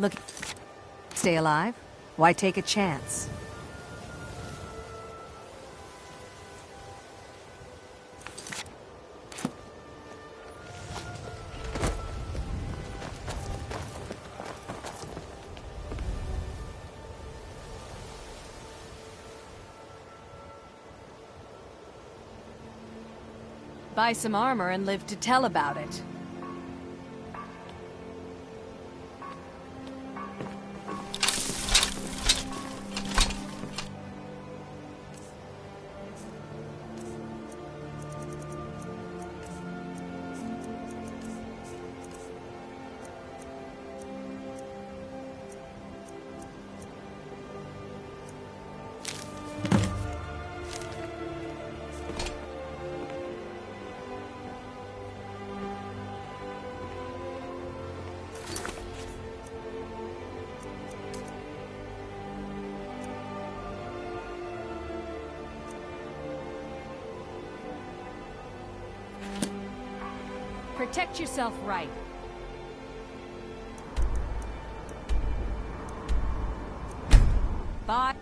Look, stay alive? Why take a chance? Buy some armor and live to tell about it. Protect yourself right. Bye.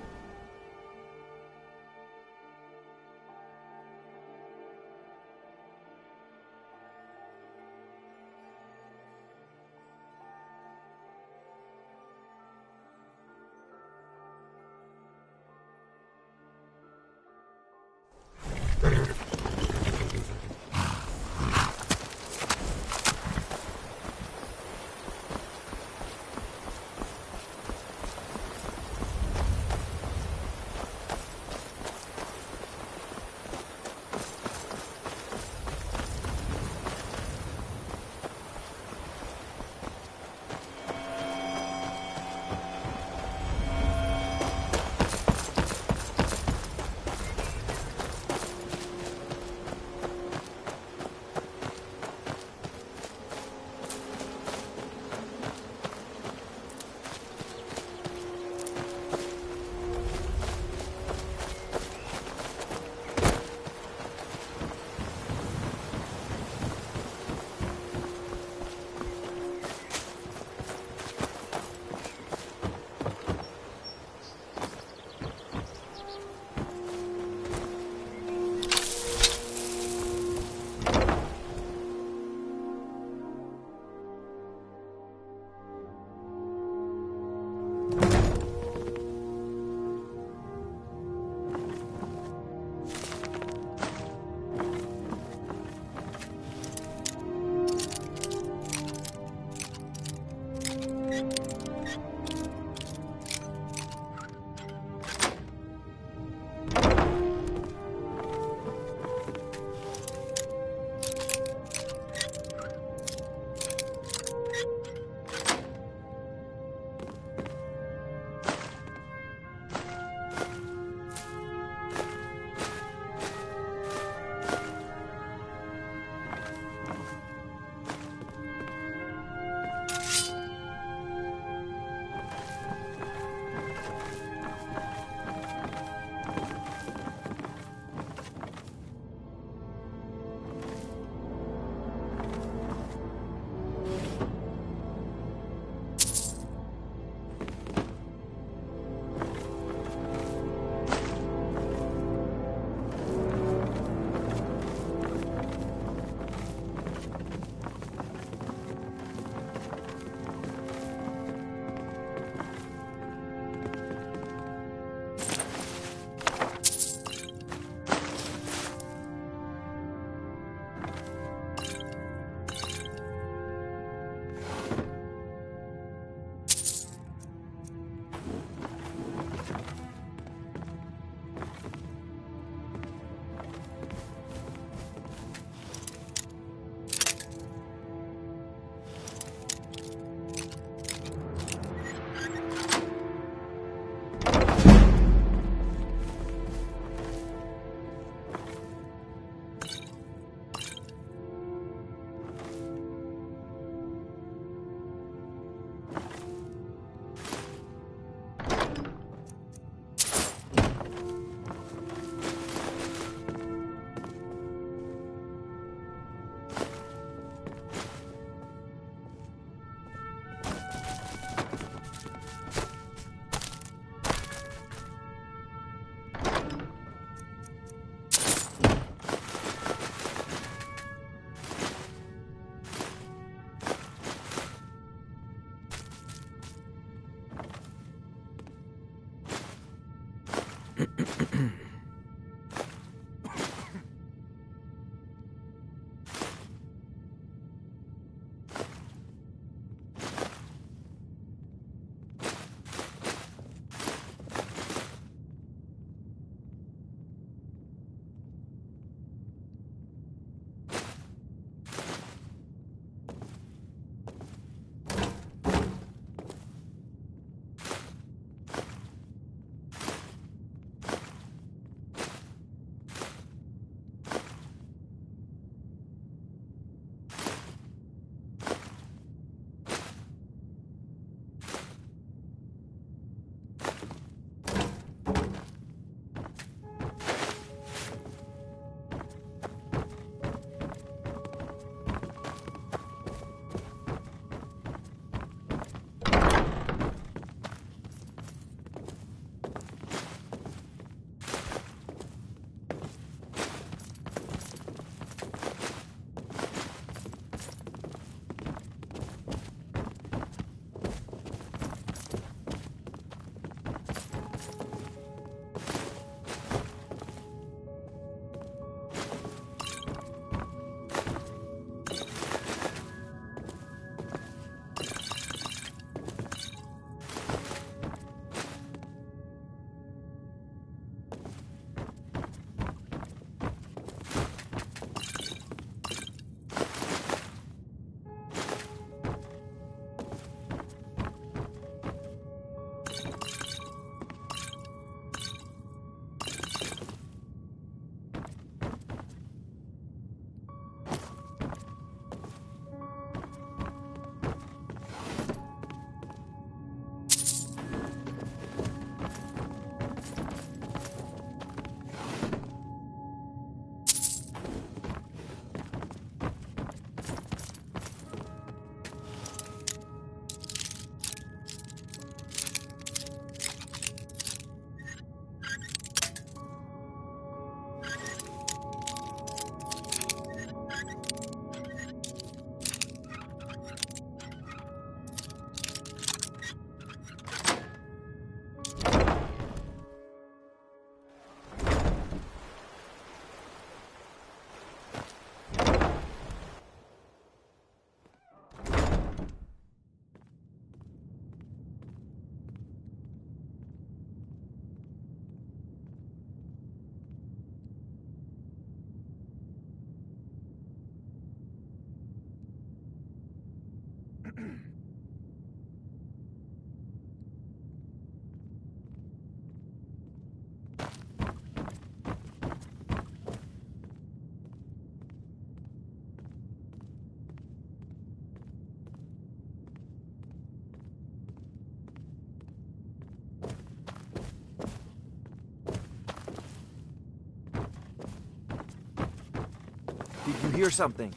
Did you hear something?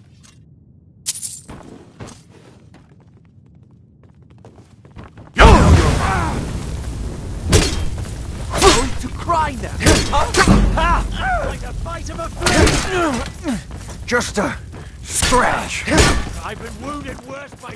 Going to cry now! Like the bite of a flea! Just a scratch. I've been wounded worse by...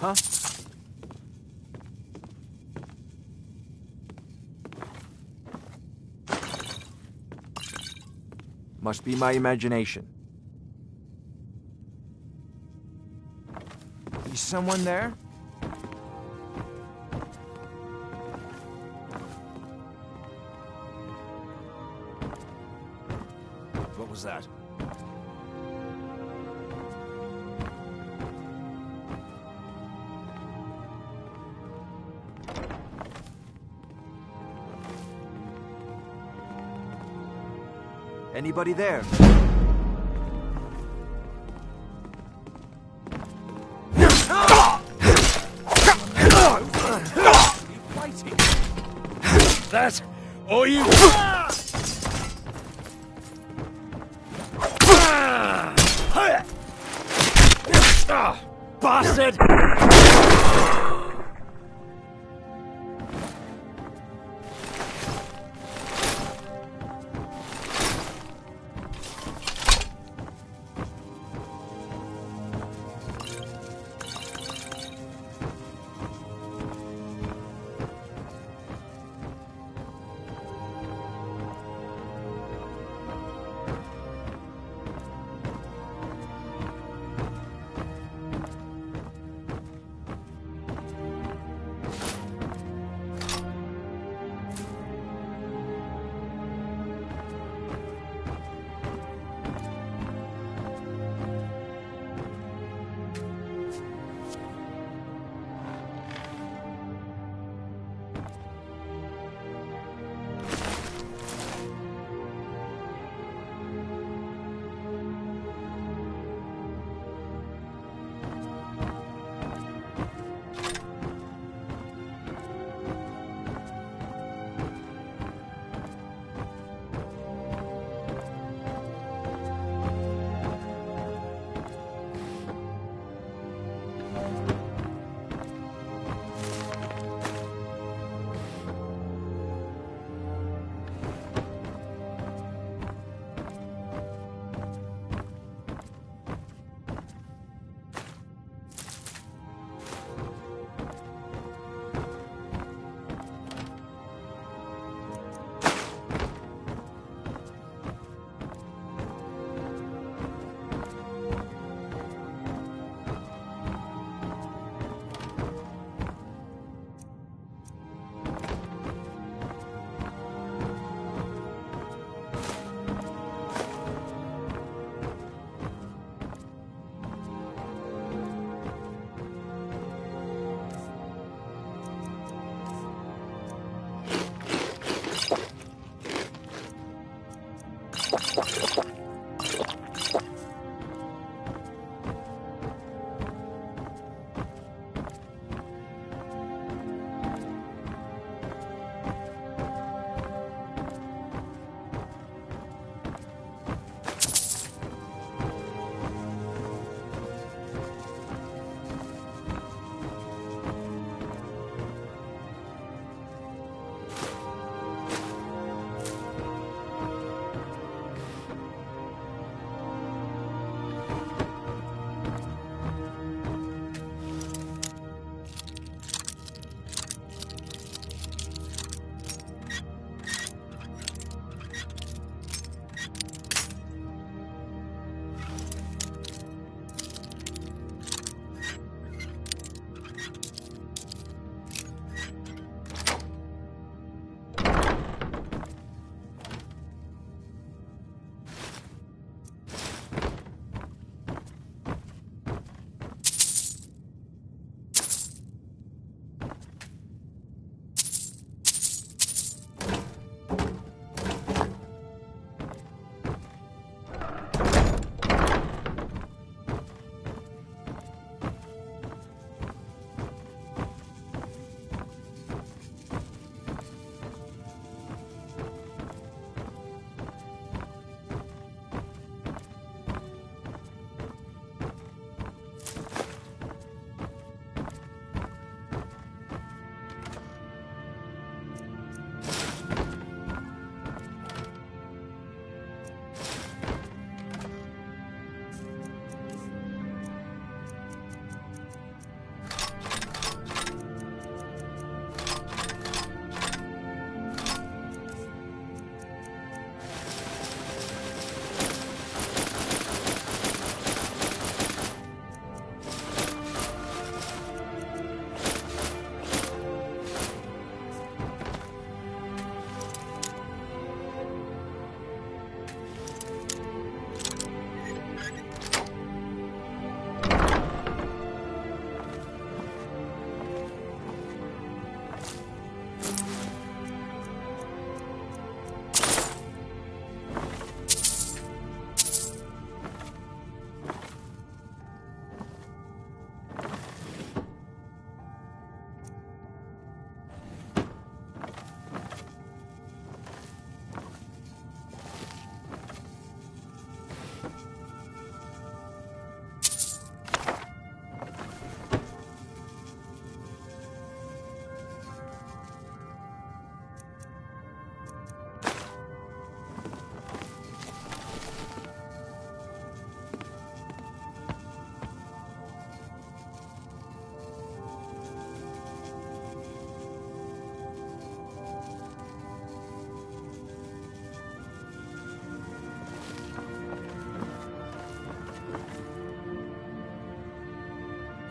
Huh? Must be my imagination. Is someone there? What was that? Anybody there? That, or you... Bastard!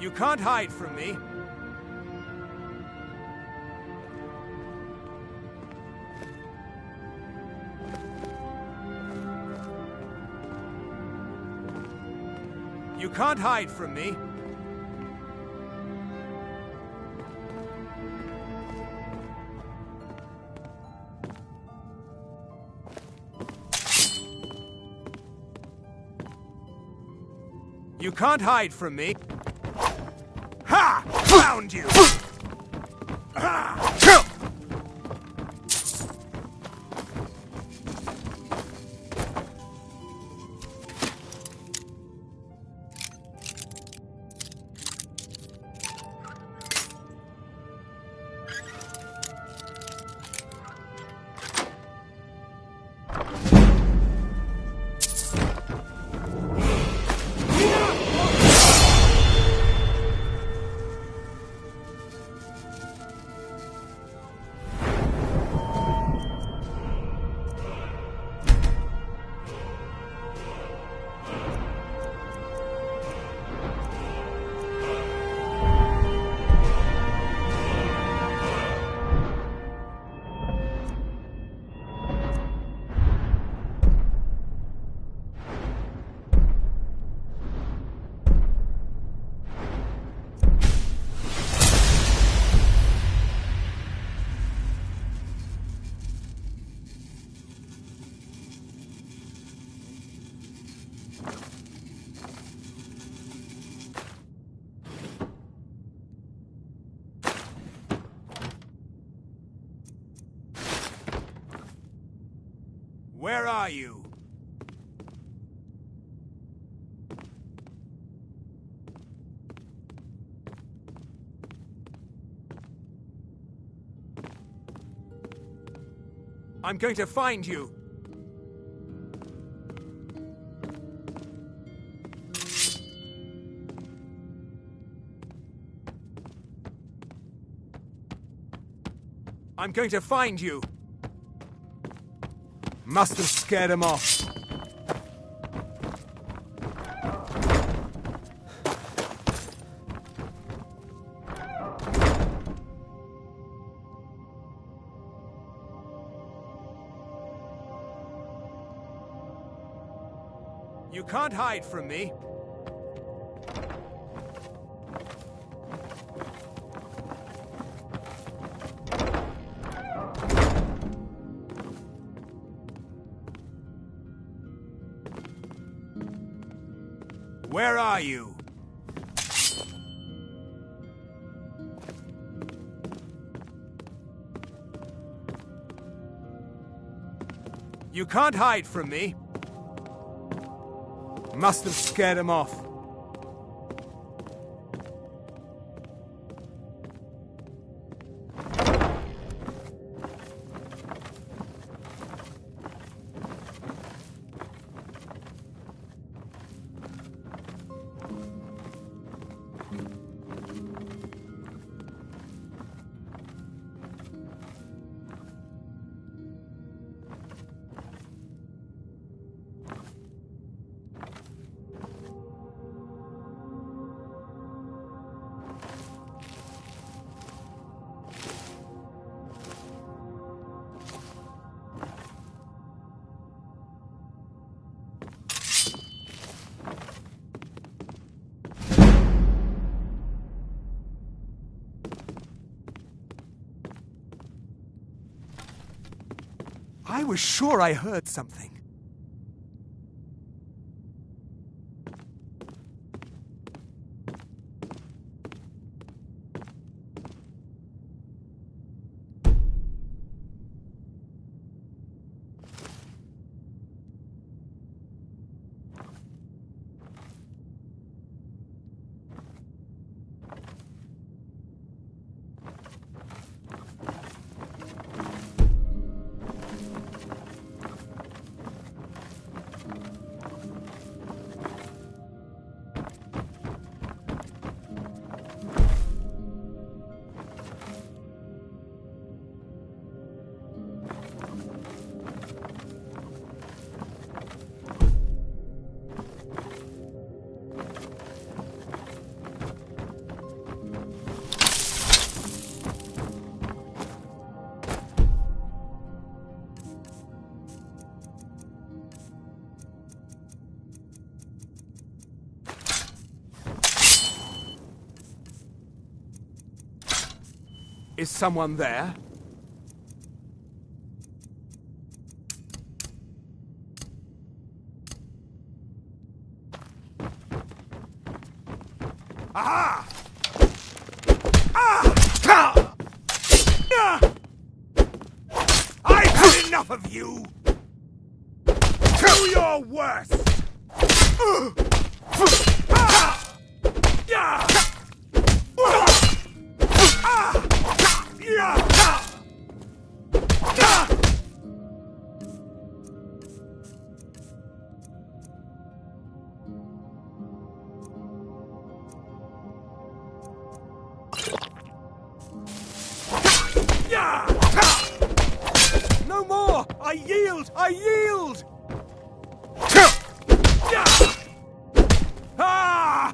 You can't hide from me. You can't hide from me. You can't hide from me. Ha! Found you! Ha! Where are you? I'm going to find you. I'm going to find you. Must have scared him off. You can't hide from me. Where are you? You can't hide from me. Must have scared him off. I was sure I heard something. Is someone there? Aha! Ah! Ah! Ah! I've had enough of you! Do your worst! Ah! Yeah! No more! I yield! I yield! Ah!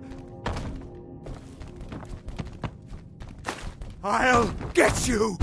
I'll get you!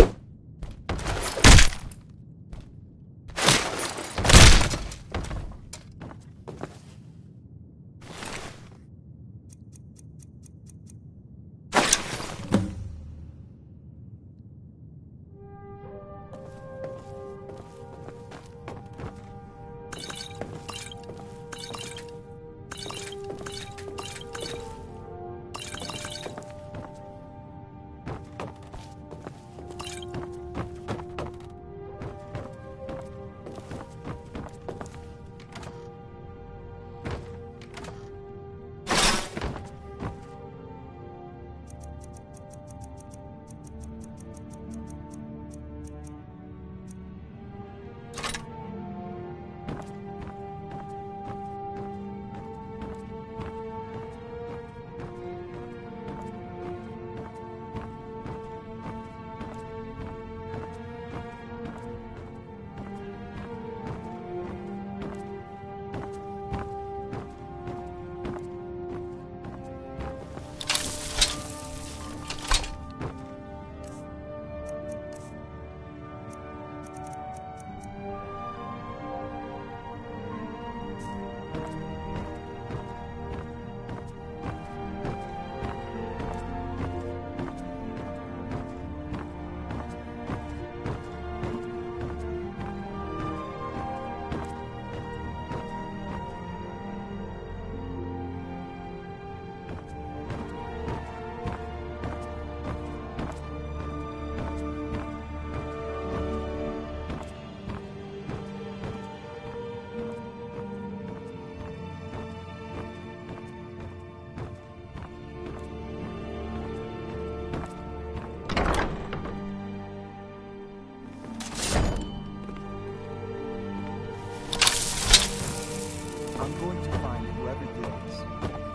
I'm going to find whoever did this.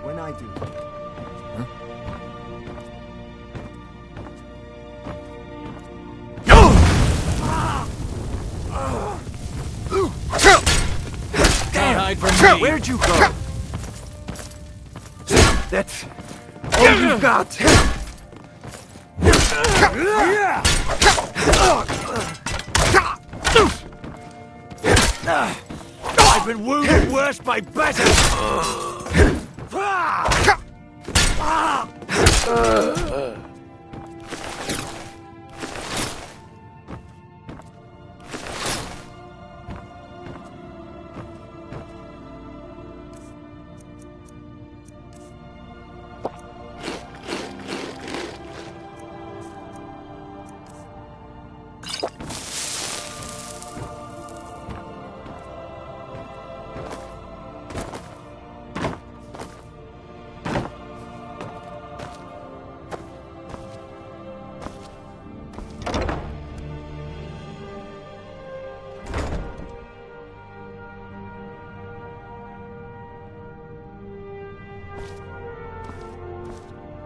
When I do... Can't hide from me. Where'd you go? That's all you've got. I've been wounded worse by better.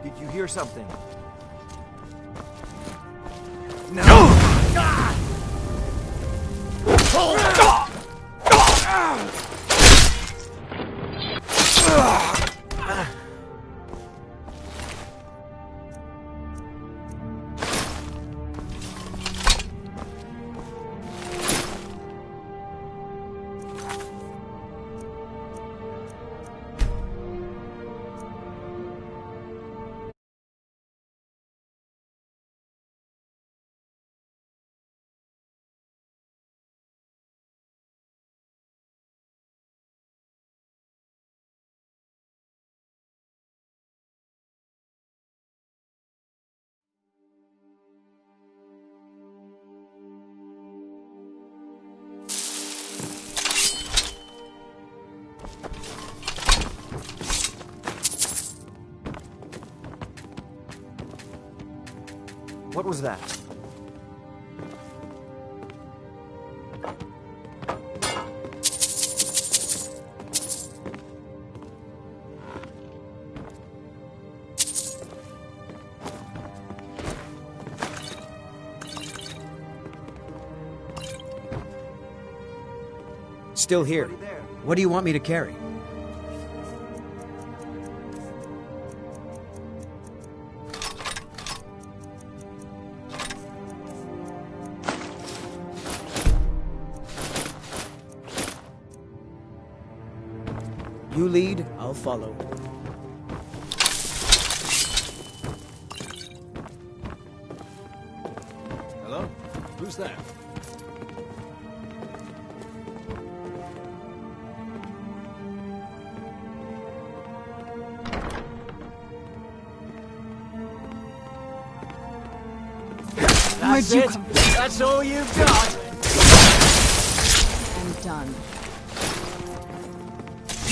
Did you hear something? What was that? Still here. What do you want me to carry? You lead, I'll follow. Hello? Who's there? That's it? That's all you've got? I'm done.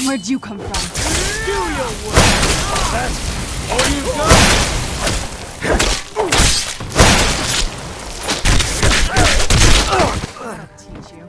Where'd you come from? Do your work! That's all you've got? I'll teach you.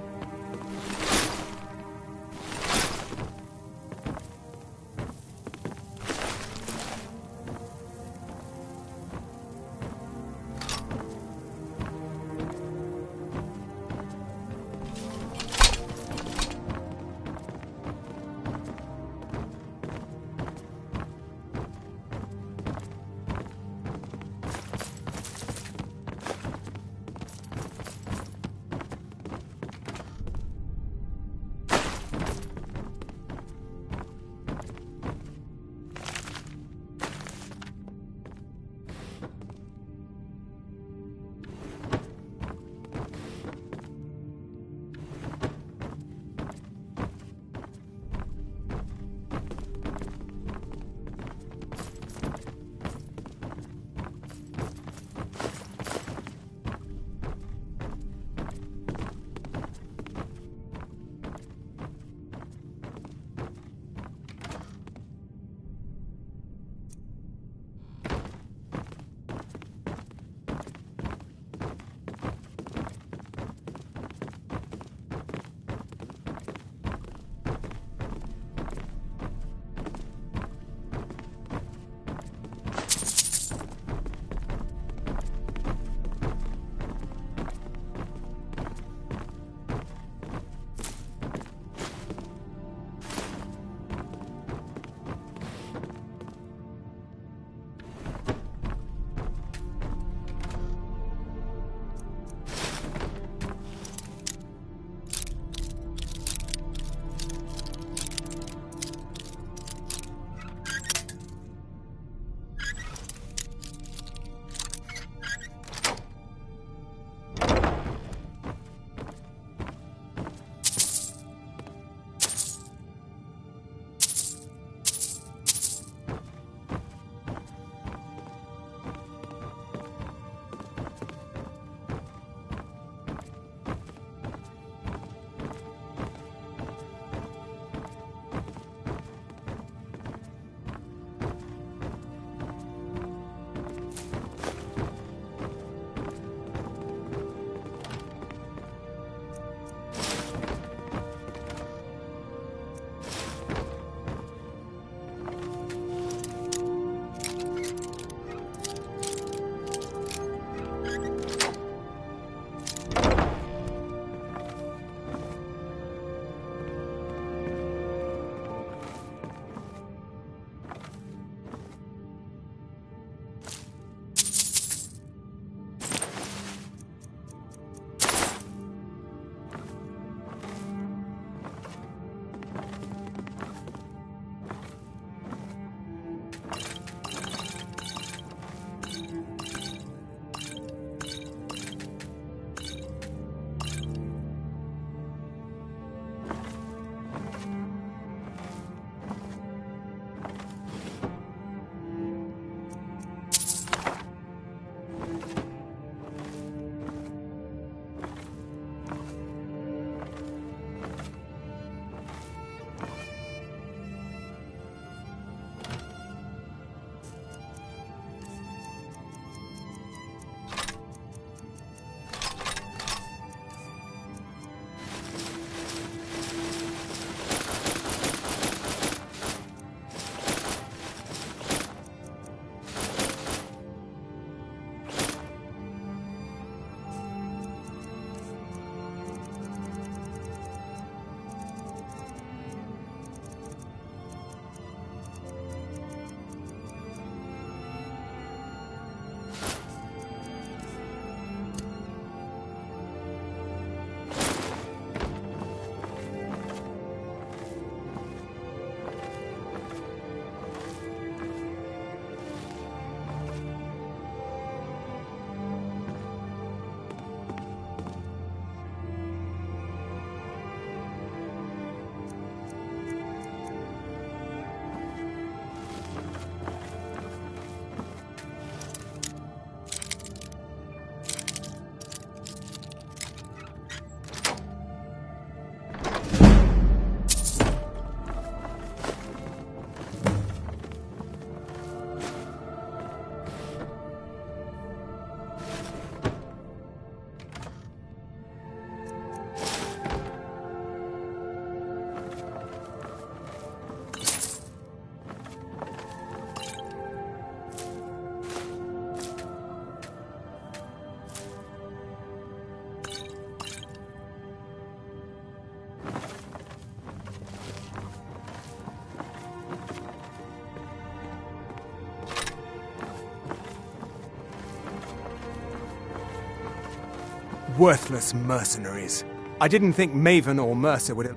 Worthless mercenaries. I didn't think Maven or Mercer would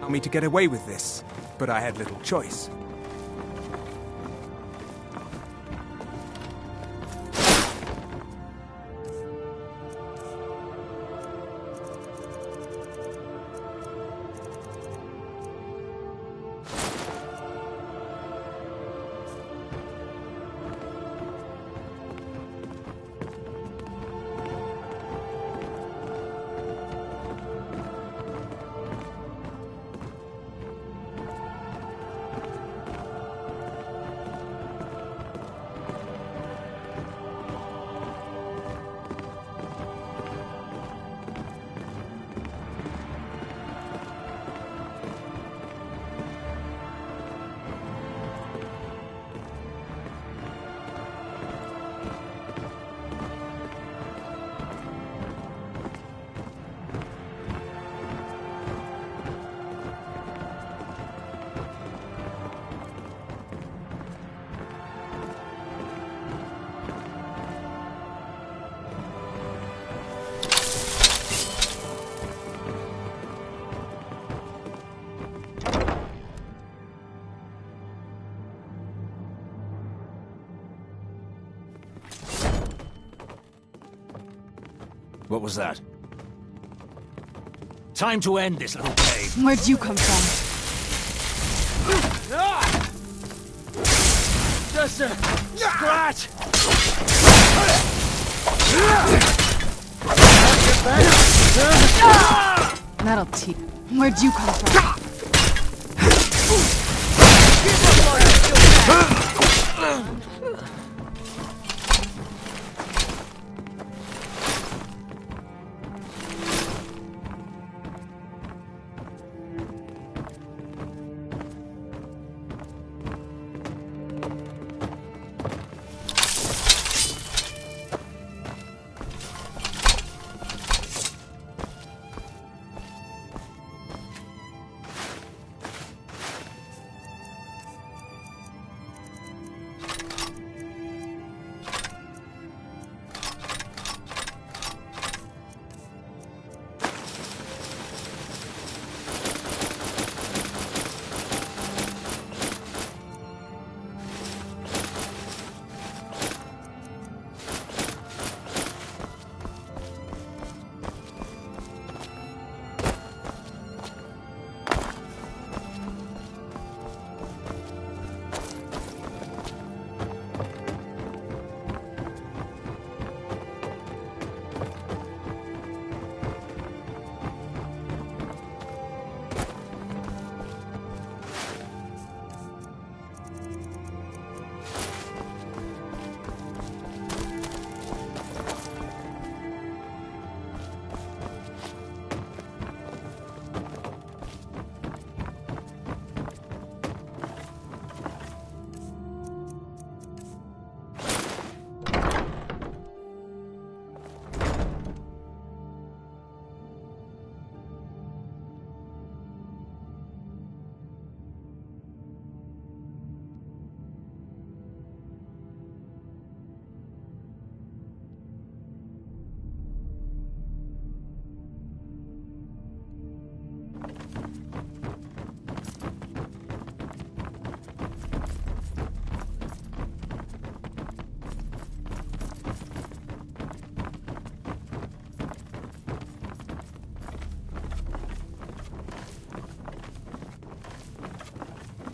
allow me to get away with this, but I had little choice. What was that? Time to end this little game. Where'd you come from? Just a scratch! That'll teach. Where'd you come from?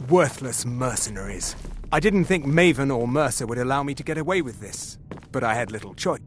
Worthless mercenaries. I didn't think Maven or Mercer would allow me to get away with this, but I had little choice.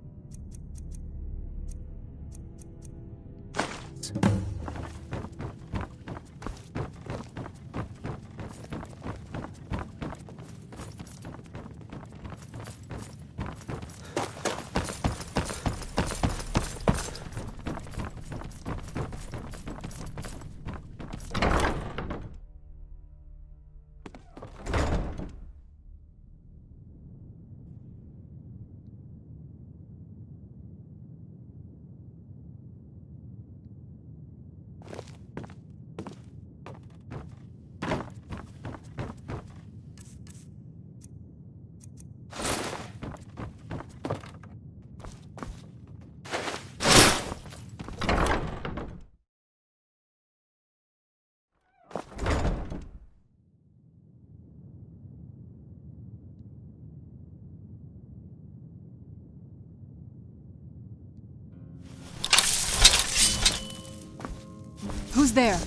there.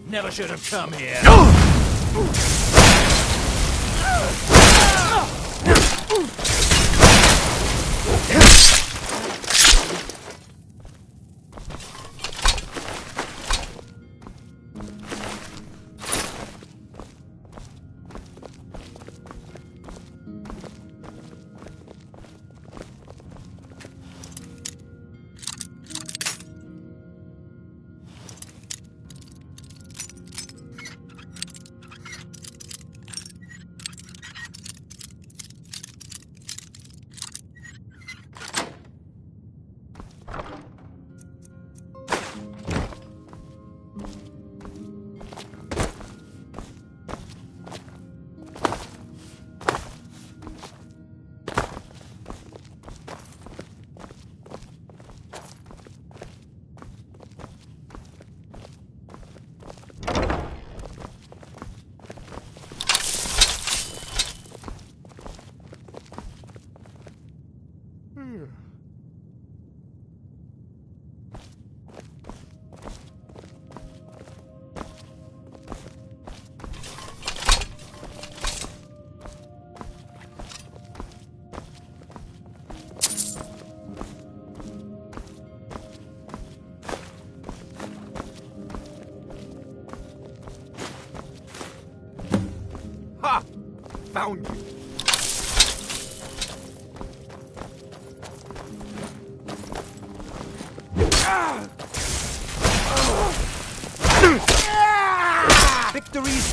Never should have come here. Ha! Found you. Victories.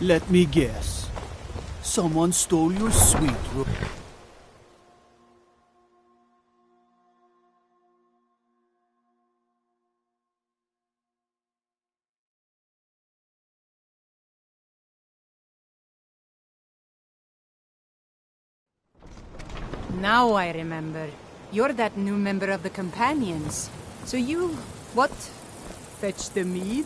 Let me guess. Someone stole your sweet room. Now I remember. You're that new member of the Companions. So you... what? Fetch the meat?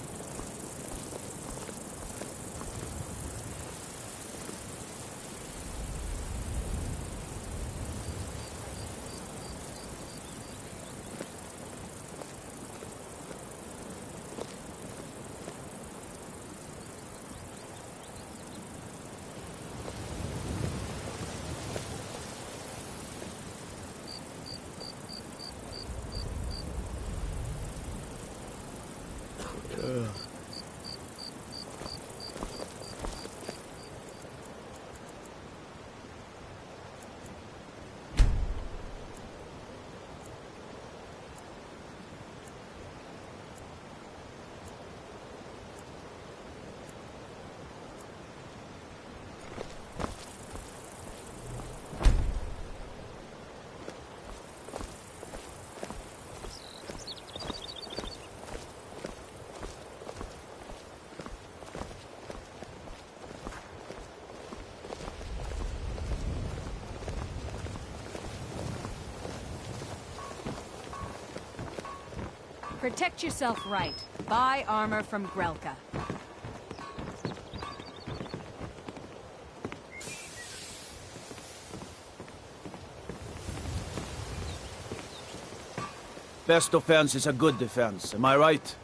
Protect yourself right. Buy armor from Grelka. Best defense is a good defense, am I right?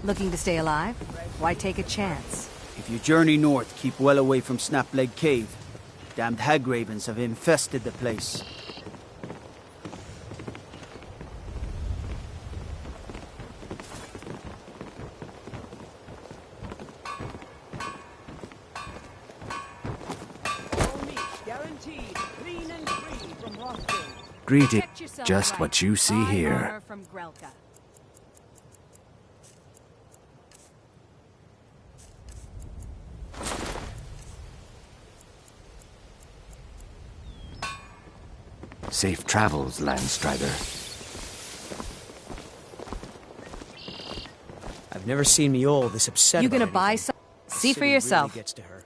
Looking to stay alive? Why take a chance? If you journey north, keep well away from Snapleg Cave. Damned hag ravens have infested the place. Greeting. Just what you see Buy here. armor from Grelka. Safe travels, Landstrider. I've never seen Mjol this upset. You gonna about buy anything. some? See for City yourself. Really gets to her.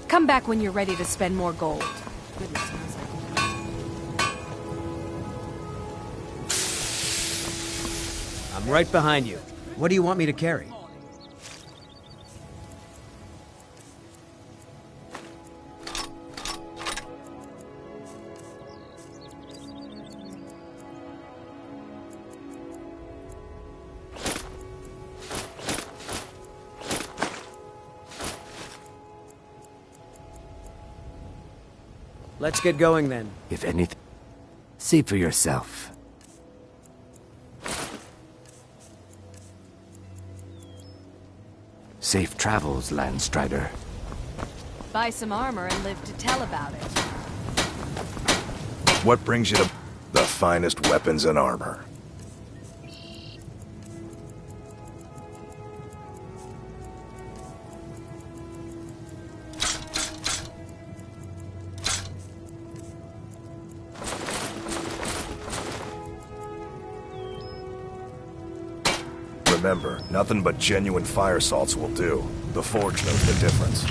Come back when you're ready to spend more gold. Goodness knows I can. I'm right behind you. What do you want me to carry? Let's get going then. If anything, see for yourself. Safe travels, Landstrider. Buy some armor and live to tell about it. What brings you to the finest weapons and armor? Remember, nothing but genuine fire salts will do. The Forge knows the difference.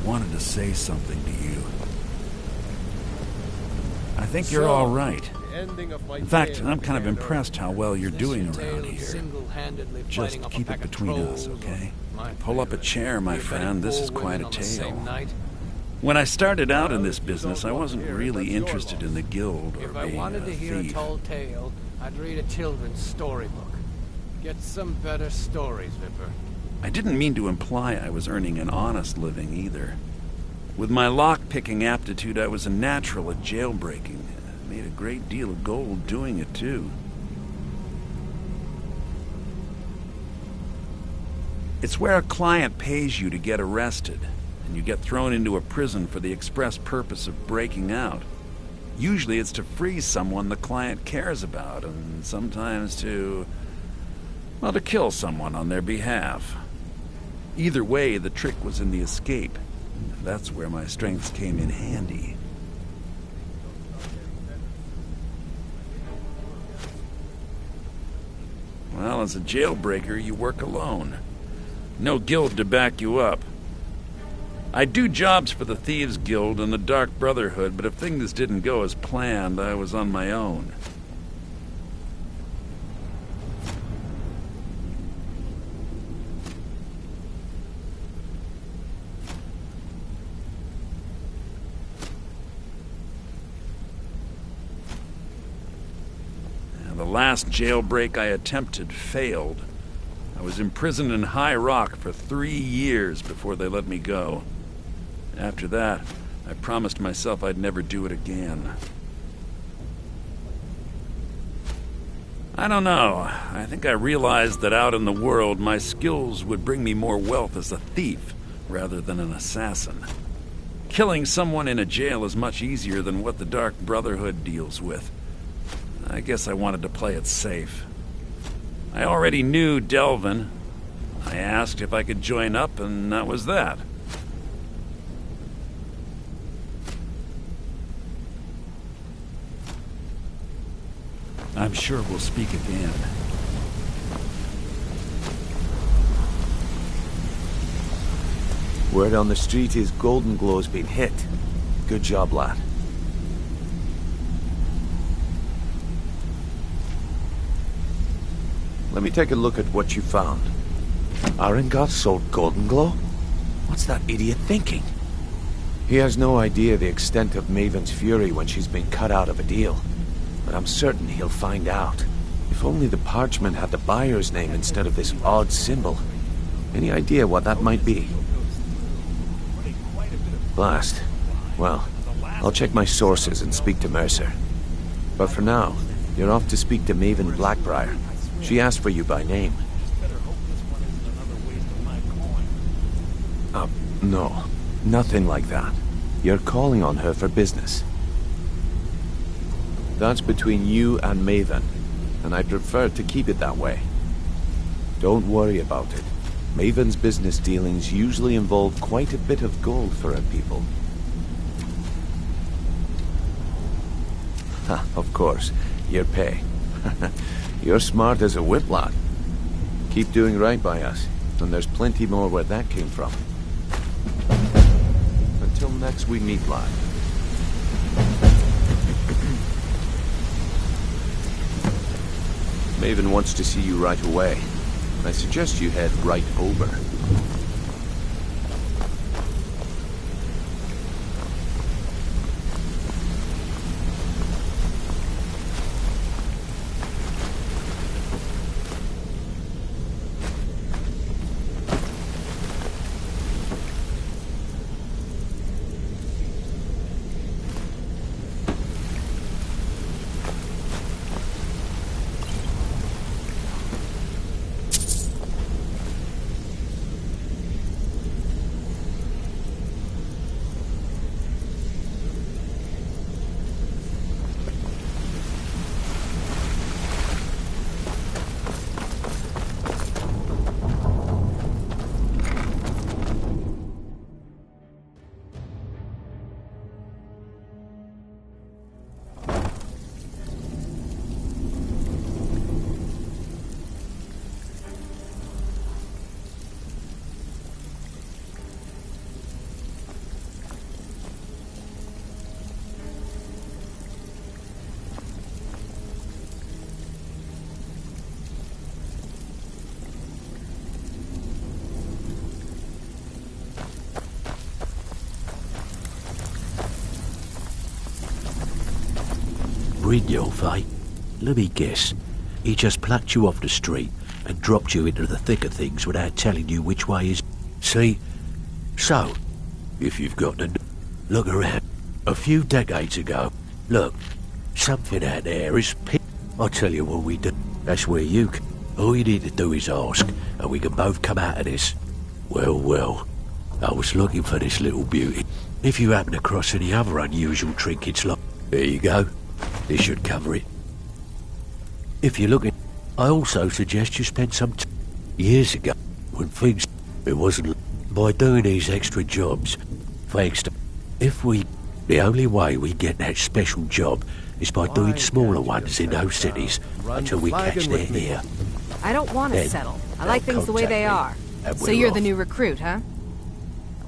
Wanted to say something to you. I think you're all right. In fact, I'm kind of impressed how well you're doing around here. Just keep it between us, okay? Pull up a chair, my friend. This is quite a tale. When I started out in this business, I wasn't really interested in the guild or being a thief. If I wanted to hear a tall tale, I'd read a children's storybook. Get some better stories, Vipper. I didn't mean to imply I was earning an honest living either. With my lock-picking aptitude, I was a natural at jailbreaking. I made a great deal of gold doing it, too. It's where a client pays you to get arrested, and you get thrown into a prison for the express purpose of breaking out. Usually it's to free someone the client cares about, and sometimes to kill someone on their behalf. Either way, the trick was in the escape. That's where my strengths came in handy. Well, as a jailbreaker, you work alone. No guild to back you up. I do jobs for the Thieves Guild and the Dark Brotherhood, but if things didn't go as planned, I was on my own. The last jailbreak I attempted failed. I was imprisoned in High Rock for 3 years before they let me go. After that, I promised myself I'd never do it again. I don't know. I think I realized that out in the world, my skills would bring me more wealth as a thief rather than an assassin. Killing someone in a jail is much easier than what the Dark Brotherhood deals with. I guess I wanted to play it safe. I already knew Delvin. I asked if I could join up, and that was that. I'm sure we'll speak again. Word on the street is Golden Glow's been hit. Good job, lad. Let me take a look at what you found. Arengot sold Golden Glow? What's that idiot thinking? He has no idea the extent of Maven's fury when she's been cut out of a deal. But I'm certain he'll find out. If only the parchment had the buyer's name instead of this odd symbol. Any idea what that might be? Blast. Well, I'll check my sources and speak to Mercer. But for now, you're off to speak to Maven Blackbriar. She asked for you by name. No. Nothing like that. You're calling on her for business. That's between you and Maven, and I prefer to keep it that way. Don't worry about it. Maven's business dealings usually involve quite a bit of gold for her people. Ha, of course. Your pay. You're smart as a whip, lad. Keep doing right by us, and there's plenty more where that came from. Until next we meet, lad. Maven wants to see you right away. I suggest you head right over. Brynjolf, eh? Let me guess. He just plucked you off the street and dropped you into the thick of things without telling you which way is... See? So, if you've got to look around, a few decades ago, look, something out there is... I'll tell you what we do. That's where you can... All you need to do is ask, and we can both come out of this. Well, well, I was looking for this little beauty. If you happen across any other unusual trinkets, like... There you go. This should cover it. If you're looking, I also suggest you spend some time years ago, when things, it wasn't, by doing these extra jobs, thanks to, the only way we get that special job is by doing smaller ones in those cities until we catch their ear. I don't want to settle. I like things the way they are. So you're the new recruit, huh?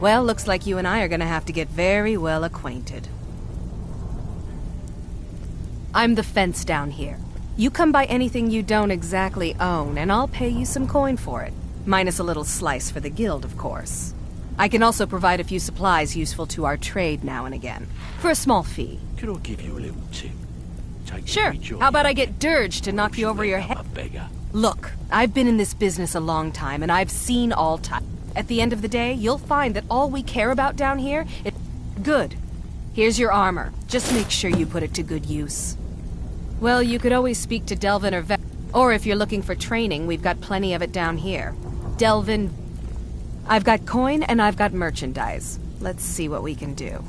Well, looks like you and I are gonna have to get very well acquainted. I'm the fence down here. You come by anything you don't exactly own, and I'll pay you some coin for it. Minus a little slice for the guild, of course. I can also provide a few supplies useful to our trade now and again, for a small fee. Can I give you a little tip? Sure. How about I get Dirge to knock you over your head? Look, I've been in this business a long time, and I've seen all types. At the end of the day, you'll find that all we care about down here is good. Here's your armor. Just make sure you put it to good use. Well, you could always speak to Delvin or Vet. Or if you're looking for training, we've got plenty of it down here. Delvin... I've got coin and I've got merchandise. Let's see what we can do.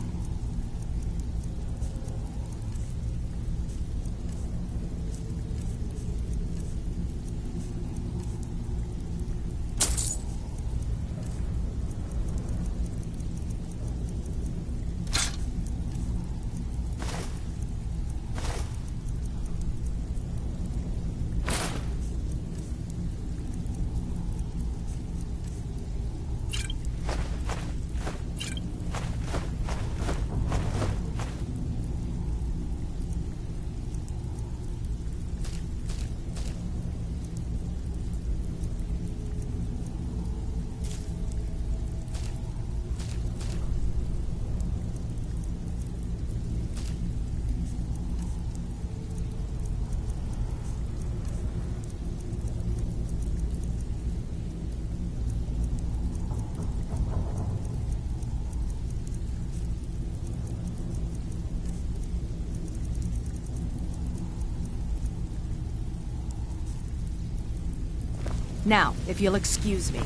Now, if you'll excuse me.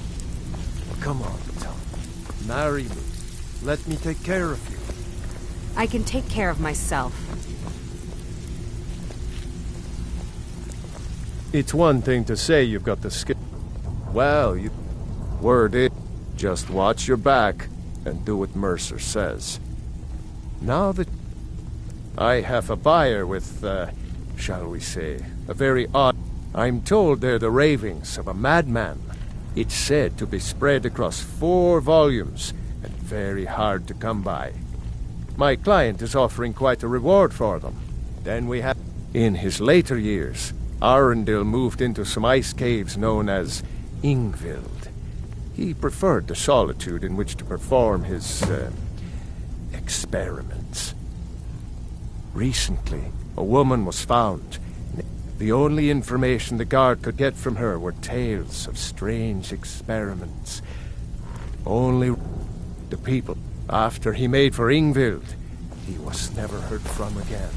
Come on, Tom. Marry me. Let me take care of you. I can take care of myself. It's one thing to say you've got the skill. Well, word is, just watch your back and do what Mercer says. Now that I have a buyer with, shall we say, a very odd... I'm told they're the ravings of a madman. It's said to be spread across 4 volumes and very hard to come by. My client is offering quite a reward for them. Then we have... In his later years, Arundel moved into some ice caves known as Ingvild. He preferred the solitude in which to perform his, experiments. Recently, a woman was found. The only information the guard could get from her were tales of strange experiments. Only the people. After he made for Ingvild, he was never heard from again.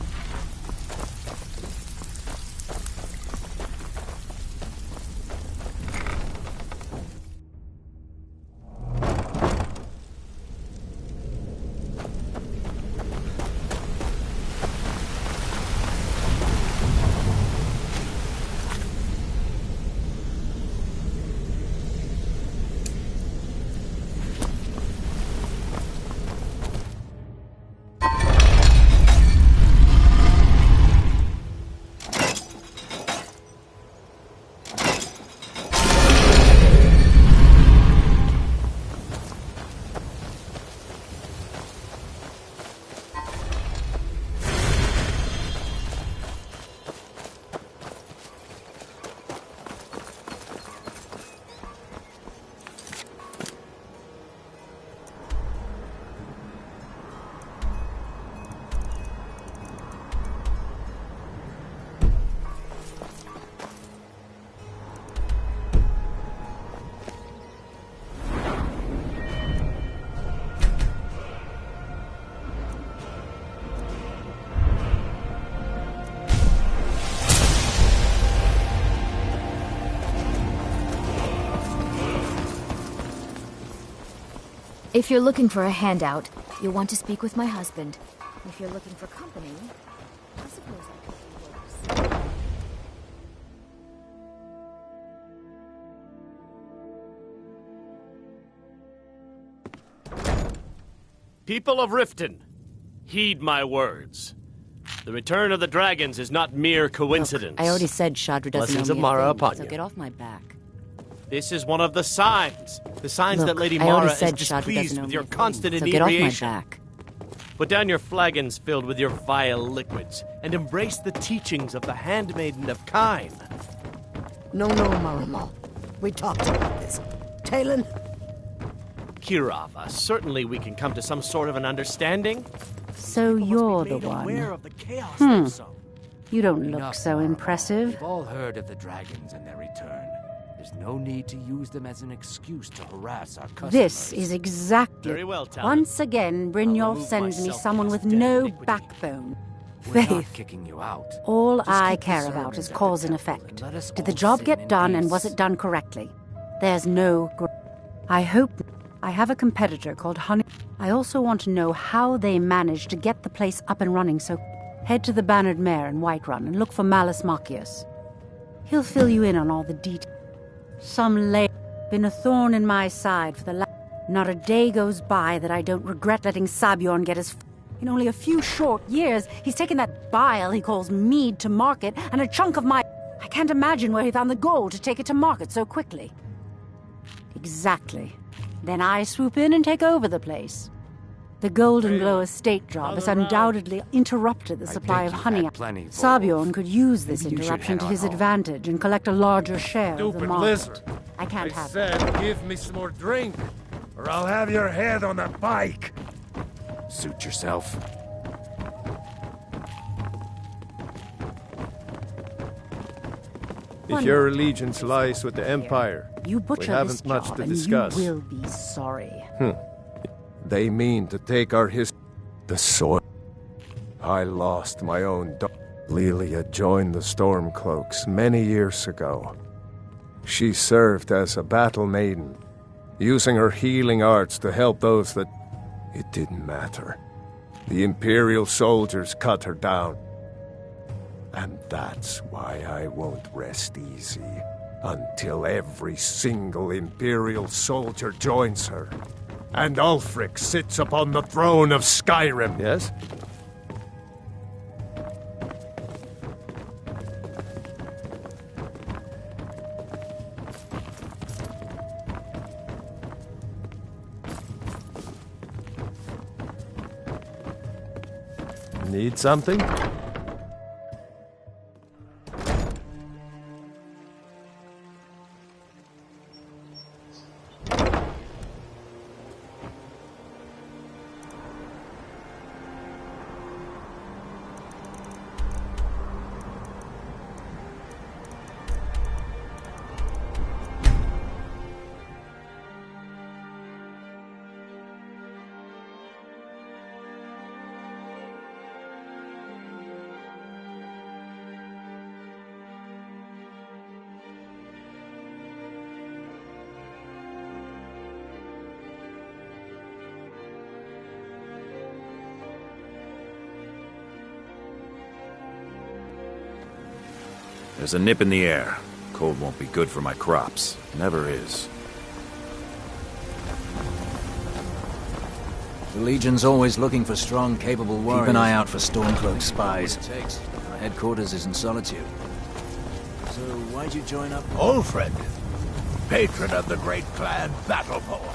If you're looking for a handout, you'll want to speak with my husband. If you're looking for company, I suppose that could be worse. People of Riften, heed my words. The return of the dragons is not mere coincidence. Look, I already said Shadra doesn't Blessings know of me Mara a thing, upon so you. get off my back. This is one of the signs. The signs Look, that Lady I already Mara is said Shadra doesn't displeased know with me your a thing, constant so get off my inebriation. back. Put down your flagons filled with your vile liquids and embrace the teachings of the handmaiden of Kine. No, Marama. We talked about this. Talon? Kirava, certainly we can come to some sort of an understanding. So you're the Aware one. of the chaos You don't look so impressive. We've all heard of the dragons and their return. There's no need to use them as an excuse to harass our customers. This is exactly... Very well, Talon. Once again, Brynjolf sends me someone with no backbone. We're not Faith. kicking you out. All Just I keep the care about sermons is at cause the and temple effect. and let us Did the all job sit get in done, and peace. was it done correctly? There's no... I hope... I have a competitor called Honey. I also want to know how they managed to get the place up and running, so head to the Bannered Mare in Whiterun and look for Malus Machius. He'll fill you in on all the details. Some lay... been a thorn in my side for the last... Not a day goes by that I don't regret letting Sabjorn get his... In only a few short years, he's taken that bile he calls mead to market, and a chunk of my... I can't imagine where he found the gold to take it to market so quickly. Exactly. Then I swoop in and take over the place. The Golden Glow estate job has undoubtedly interrupted the supply of honey. Sabjorn could use this interruption to his advantage and collect a larger share of the Stupid market. lizard. I can't have said, give me some more drink, or I'll have your head on a bike. Suit yourself. If your allegiance lies with the Empire, You we butcher this haven't much job to and discuss. you will be sorry. They mean to take our the soil. I lost my own daughter. Lelia joined the Stormcloaks many years ago. She served as a battle maiden, using her healing arts to help those that... It didn't matter. The Imperial soldiers cut her down. And that's why I won't rest easy until every single Imperial soldier joins her. And Ulfric sits upon the throne of Skyrim. Yes? Need something? There's a nip in the air. Cold won't be good for my crops. Never is. The Legion's always looking for strong, capable warriors. Keep an eye out for Stormcloak spies. Our headquarters is in Solitude. So why'd you join up? Ulfric, patron of the great clan Battleborn.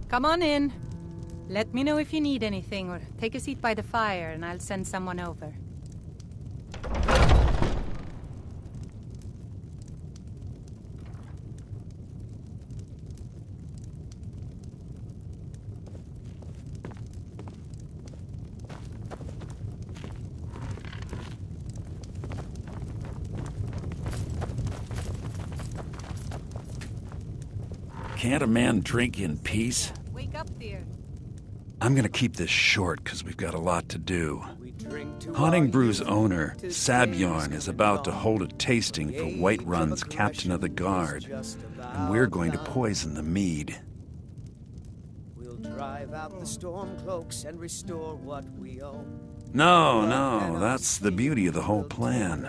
Come on in. Let me know if you need anything, or take a seat by the fire and I'll send someone over. Can't a man drink in peace? Wake up, dear. I'm gonna keep this short, because we've got a lot to do. Haunting Brew's owner, Sabjorn, is about to hold a tasting for Whiterun's Captain of the Guard, and we're going to poison the mead. We'll drive out the Stormcloaks and restore what we own. No, that's the beauty of the whole plan.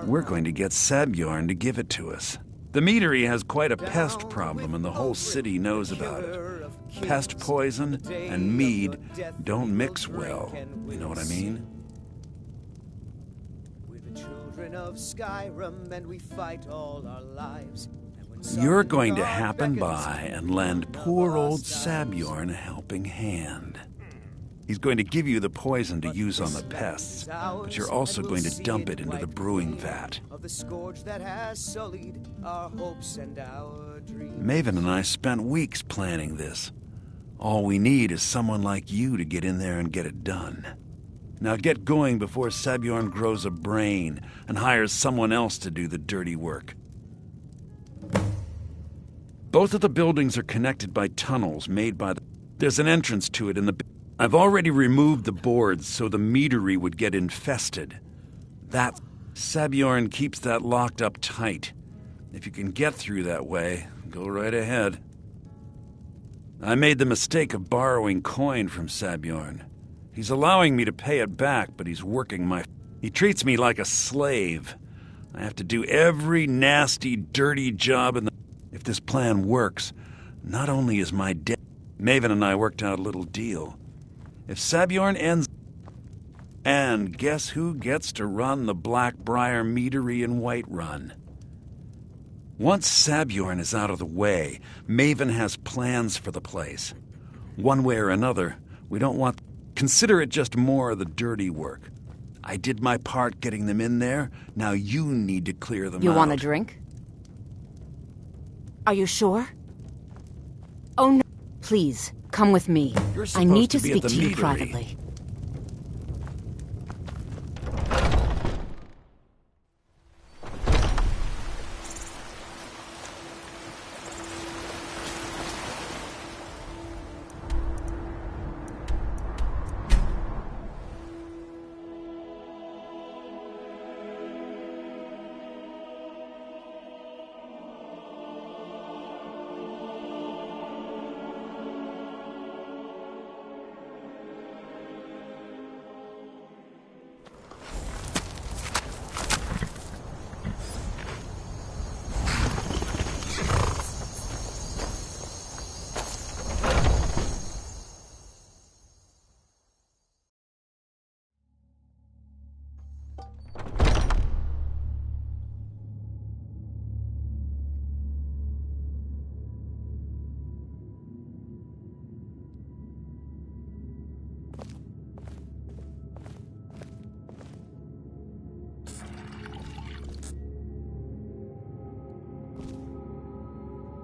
We're going to get Sabjorn to give it to us. The meadery has quite a pest problem, and the whole city knows about it. Pest poison and mead don't mix well. You know what I mean? We're the children of Skyrim, and we fight all our lives. You're going to happen by and lend poor old Sabjorn a helping hand. He's going to give you the poison to use on the pests, but you're also going to dump it into the brewing vat. Of the scourge that has sullied our hopes and our dreams. Maven and I spent weeks planning this. All we need is someone like you to get in there and get it done. Now get going before Sabjorn grows a brain and hires someone else to do the dirty work. Both of the buildings are connected by tunnels made by the... There's an entrance to it in the... I've already removed the boards so the meadery would get infested. Sabjorn keeps that locked up tight. If you can get through that way, go right ahead. I made the mistake of borrowing coin from Sabjorn. He's allowing me to pay it back, but he's working my... He treats me like a slave. I have to do every nasty, dirty job in the... If this plan works, not only is my debt... Maven and I worked out a little deal. If Sabjorn ends... And guess who gets to run the Blackbriar Meadery in Whiterun? Once Sabjorn is out of the way, Maven has plans for the place. One way or another, we don't want... Consider it just more of the dirty work. I did my part getting them in there, now you need to clear them out. You want a drink? Are you sure? Oh no, please, come with me. I need to speak to you privately.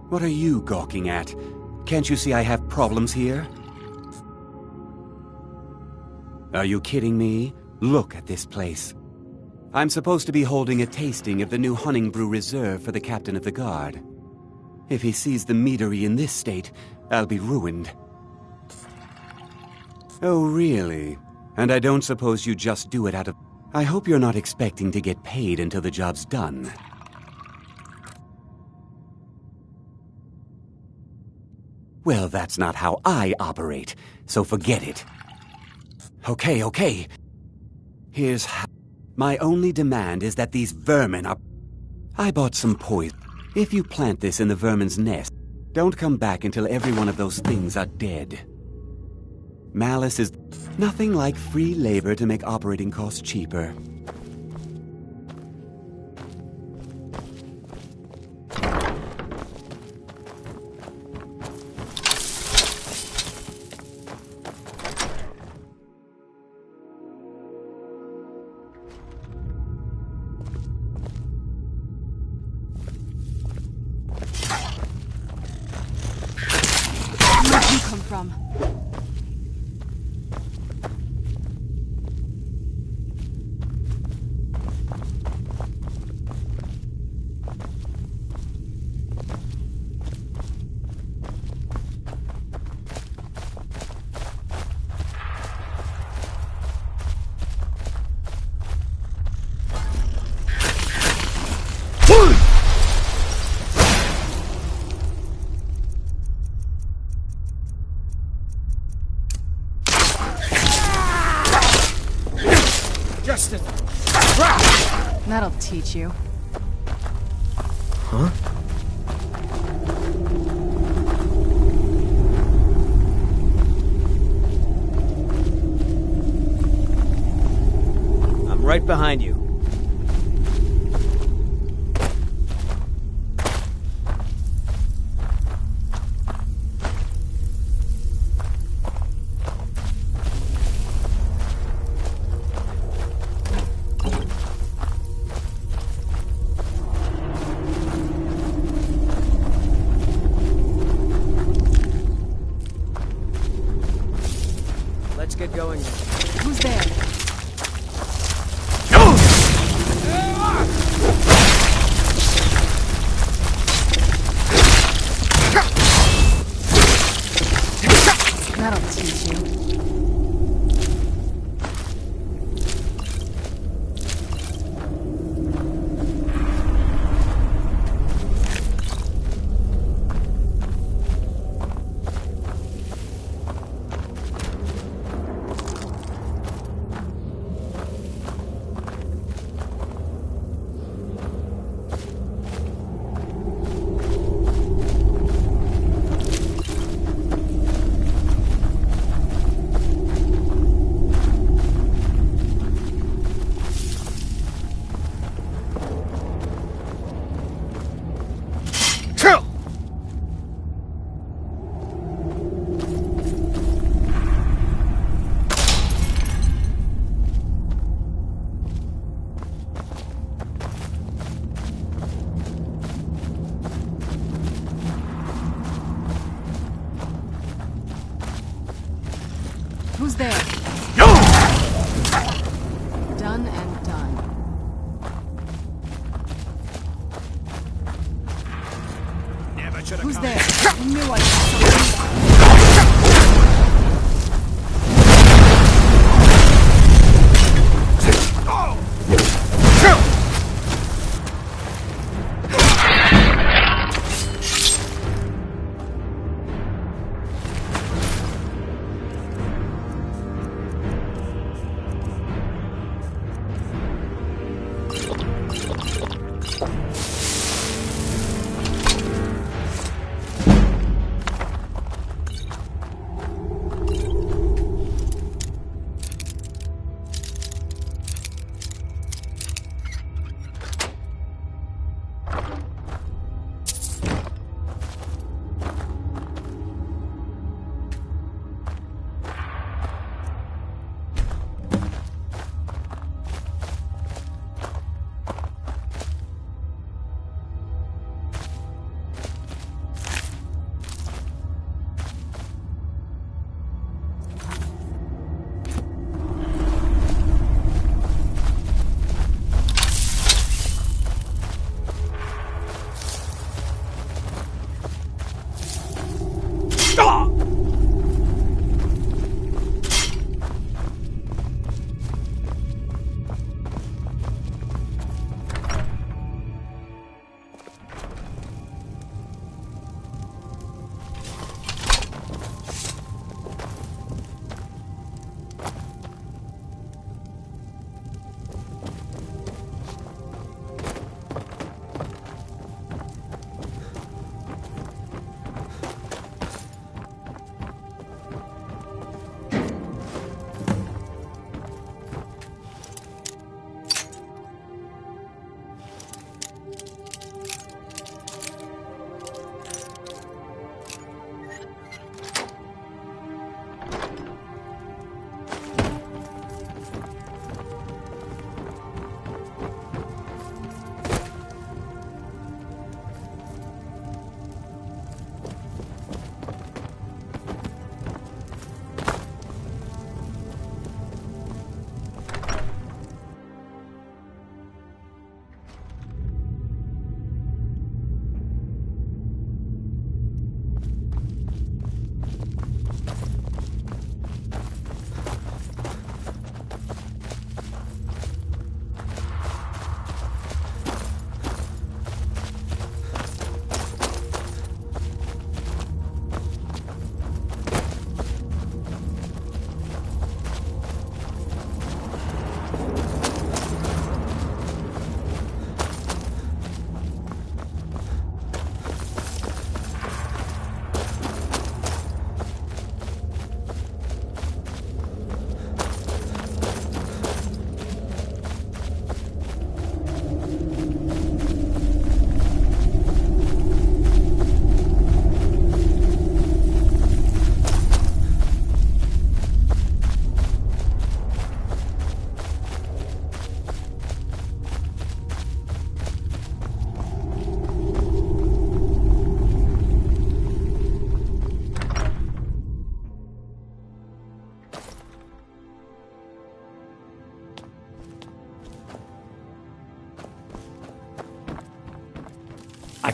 What are you gawking at? Can't you see I have problems here? Are you kidding me? Look at this place. I'm supposed to be holding a tasting of the new Hunting Brew Reserve for the captain of the guard. If he sees the meadery in this state, I'll be ruined. Oh, really? And I don't suppose you just do it out of... I hope you're not expecting to get paid until the job's done. Well, that's not how I operate, so forget it. Okay. Here's how... My only demand is that these vermin are... I bought some poison. If you plant this in the vermin's nest, don't come back until every one of those things are dead. Malice is nothing like free labor to make operating costs cheaper. Where'd you come from? Justin! That'll teach you. Huh? I'm right behind you. Let's get going. Who's there? That'll teach you. Who's there? Done and done. Who's there? I knew I saw something.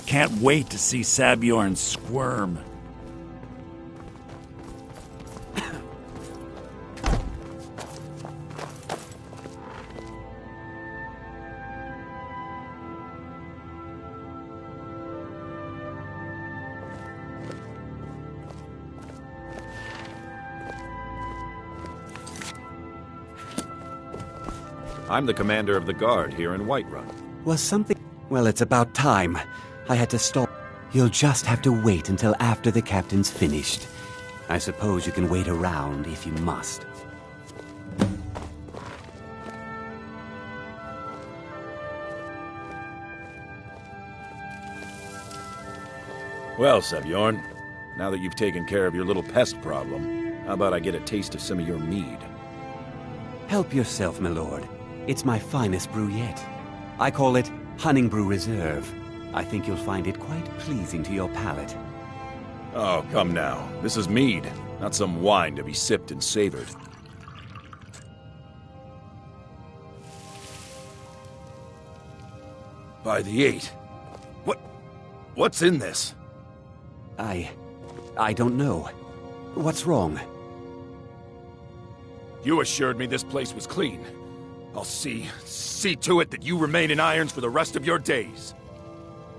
can't wait to see Sabjorn squirm. I'm the commander of the guard here in Whiterun. Was something... Well, it's about time. I had to stop. You'll just have to wait until after the captain's finished. I suppose you can wait around if you must. Well, Sabjorn, now that you've taken care of your little pest problem, how about I get a taste of some of your mead? Help yourself, my lord. It's my finest brew yet. I call it Honningbrew Reserve. I think you'll find it quite pleasing to your palate. Oh, come now. This is mead, not some wine to be sipped and savored. By the 8. What's in this? I don't know. What's wrong? You assured me this place was clean. I'll see to it that you remain in irons for the rest of your days.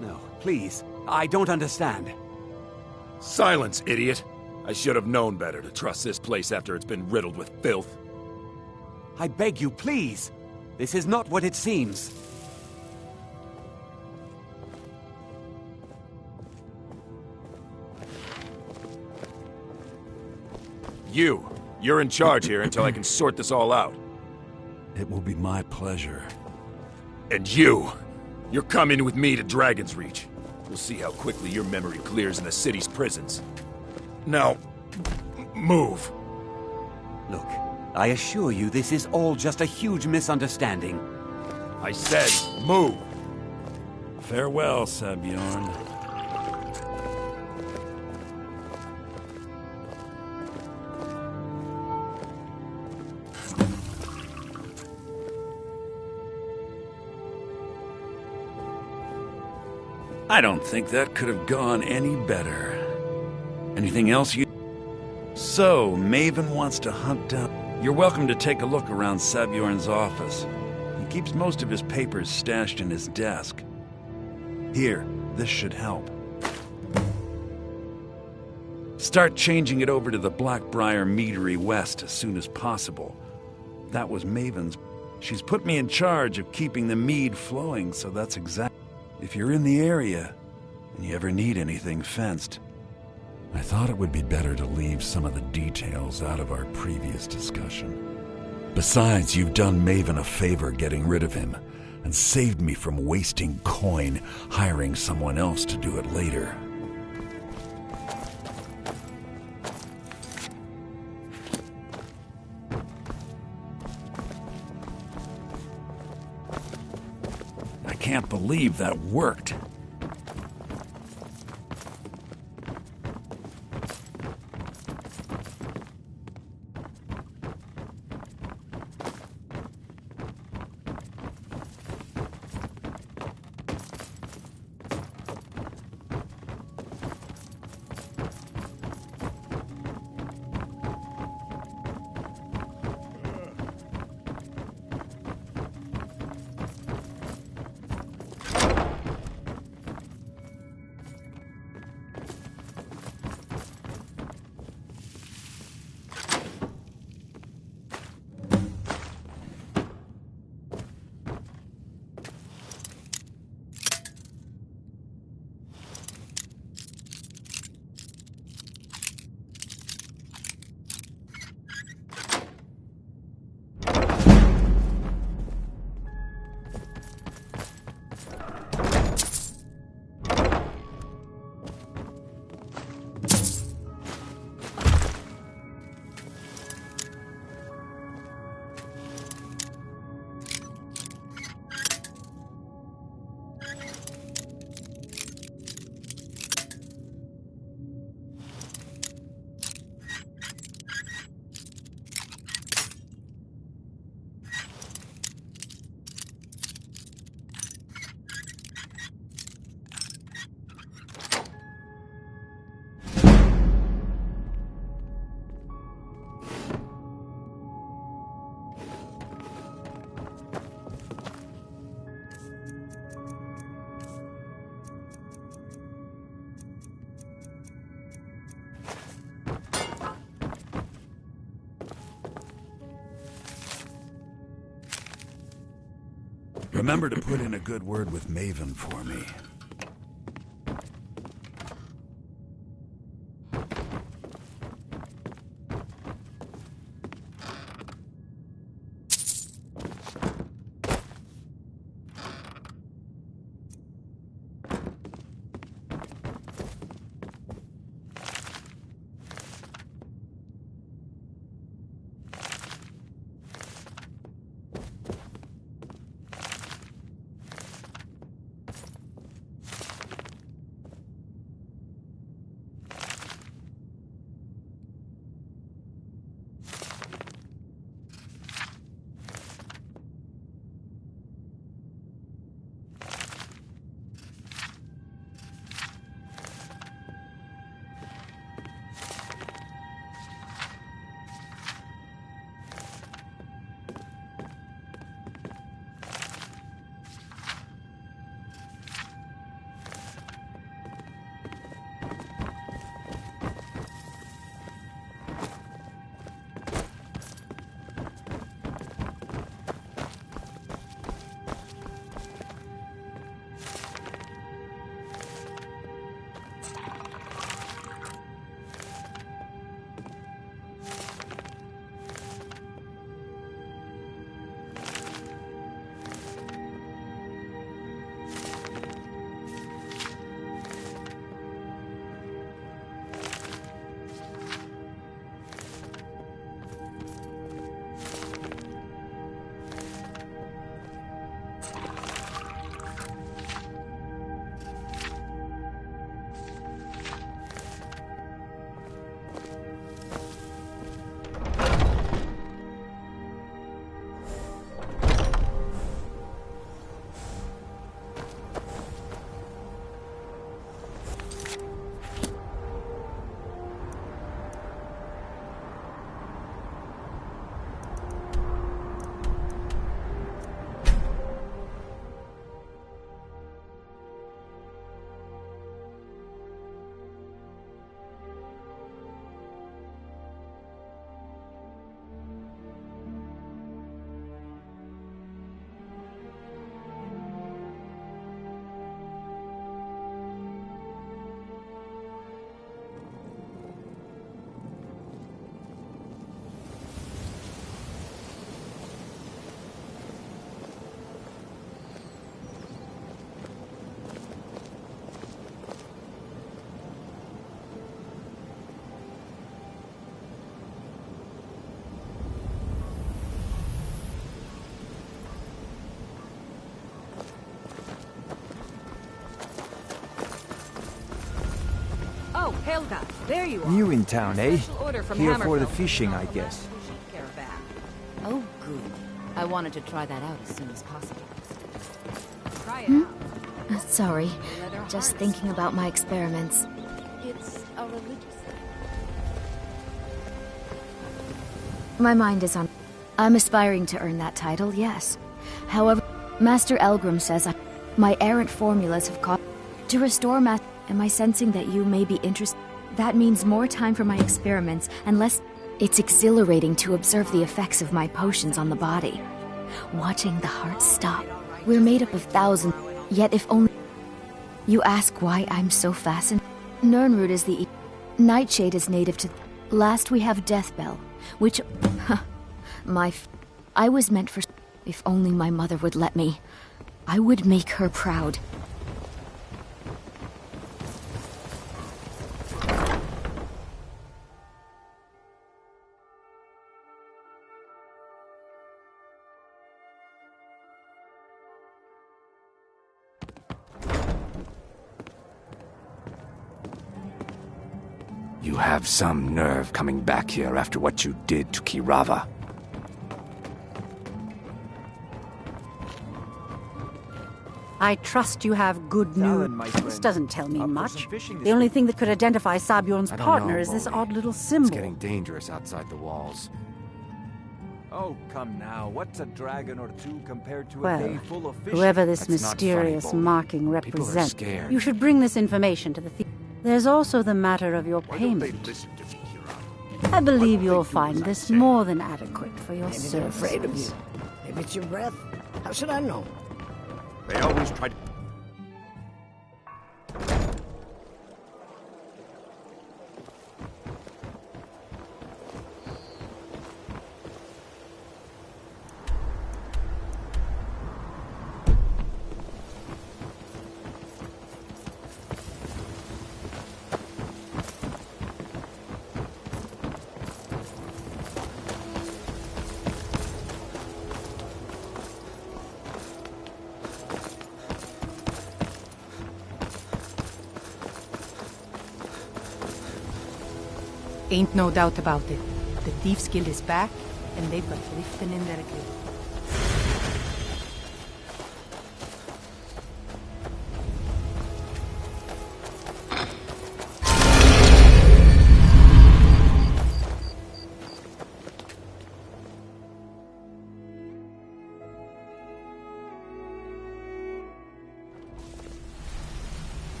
No, please. I don't understand. Silence, idiot. I should have known better to trust this place after it's been riddled with filth. I beg you, please. This is not what it seems. You're in charge here until I can sort this all out. It will be my pleasure. And you're coming with me to Dragon's Reach. We'll see how quickly your memory clears in the city's prisons. Now, move. Look, I assure you this is all just a huge misunderstanding. I said, move. Farewell, Sabjorn. I don't think that could have gone any better. Anything else you... So, Maven wants to hunt down... You're welcome to take a look around Sabjorn's office. He keeps most of his papers stashed in his desk. Here, this should help. Start changing it over to the Blackbriar Meadery West as soon as possible. That was Maven's. She's put me in charge of keeping the mead flowing, so that's exactly... If you're in the area, and you ever need anything fenced, I thought it would be better to leave some of the details out of our previous discussion. Besides, you've done Maven a favor getting rid of him, and saved me from wasting coin hiring someone else to do it later. I can't believe that worked. Remember to put in a good word with Maven for me. Oh, Helga, there you are. New in town, eh? Special order from Here for the Hammerfell. fishing, I guess. Caravan. Oh, good. I wanted to try that out as soon as possible. Try it out. Sorry. Just thinking about my experiments. It's a religious thing. My mind is on... I'm aspiring to earn that title, yes. However, Master Elgrim says my errant formulas have caused... To restore am I sensing that you may be interested? That means more time for my experiments, and less... It's exhilarating to observe the effects of my potions on the body. Watching the heart stop. We're made up of thousands, yet if only... You ask why I'm so fascinated? Nirnroot is the... Nightshade is native to... Last we have Deathbell, which... I was meant for... If only my mother would let me. I would make her proud. You have some nerve coming back here after what you did to Kirava. I trust you have good news. This doesn't tell me much. The only thing that could identify Sabjorn's partner is this odd little symbol. It's getting dangerous outside the walls. Oh, come now. What's a dragon or two compared to a Well, day full of fishing? whoever this That's not mysterious funny, Boldy. marking People are represents, scared. you should bring this information to the thief. There's also the matter of your payment. I believe you'll find this more than adequate for your Maybe they're services. afraid of you. Maybe it's your breath. How should I know? They always try to... Ain't no doubt about it. The Thieves' Guild is back, and they've got Riften in their guild.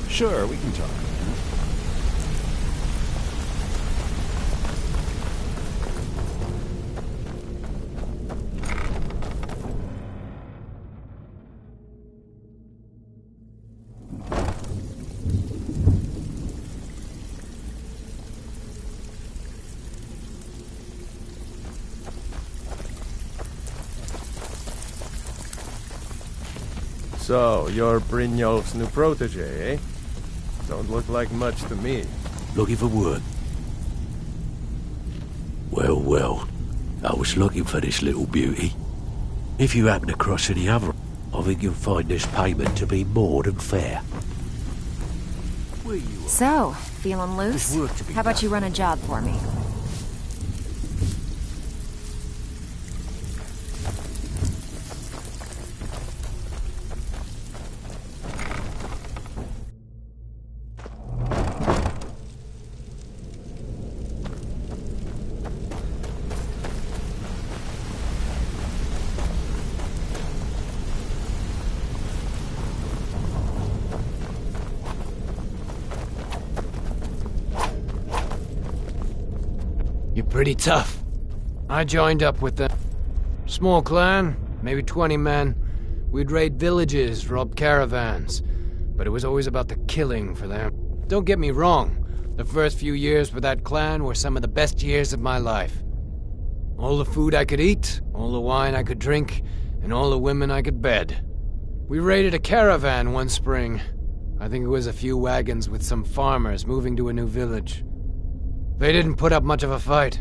Sure, we can talk. So, you're Brynjolf's new protege, eh? Don't look like much to me. Looking for work? Well, well. I was looking for this little beauty. If you happen across any other, I think you'll find this payment to be more than fair. So, feeling loose? How about you run a job for me? You're pretty tough. I joined up with them. Small clan, maybe 20 men. We'd raid villages, rob caravans. But it was always about the killing for them. Don't get me wrong. The first few years with that clan were some of the best years of my life. All the food I could eat, all the wine I could drink, and all the women I could bed. We raided a caravan one spring. I think it was a few wagons with some farmers moving to a new village. They didn't put up much of a fight.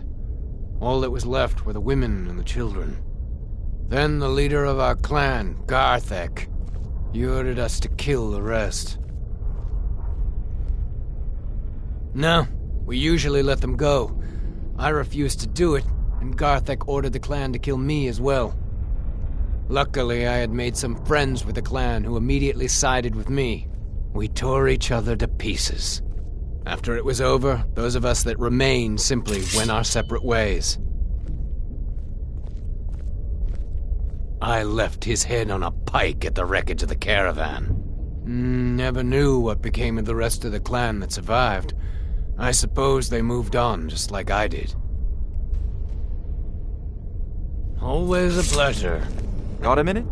All that was left were the women and the children. Then the leader of our clan, Garthek, he ordered us to kill the rest. No, we usually let them go. I refused to do it, and Garthek ordered the clan to kill me as well. Luckily, I had made some friends with the clan who immediately sided with me. We tore each other to pieces. After it was over, those of us that remained simply went our separate ways. I left his head on a pike at the wreckage of the caravan. Never knew what became of the rest of the clan that survived. I suppose they moved on just like I did. Always a pleasure. Got a minute?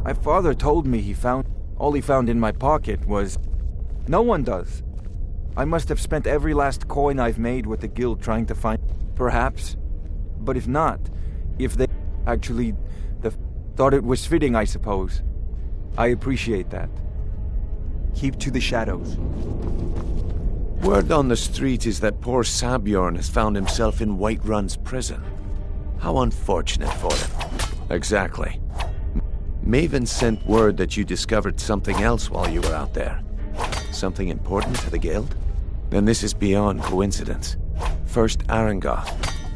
My father told me all he found in my pocket was... No one does. I must have spent every last coin I've made with the guild trying to find... Perhaps. But if not, if they actually... thought it was fitting, I suppose. I appreciate that. Keep to the shadows. Word on the street is that poor Sabjorn has found himself in Whiterun's prison. How unfortunate for him. Exactly. Maven sent word that you discovered something else while you were out there. Something important to the guild? Then this is beyond coincidence. First Arangoth,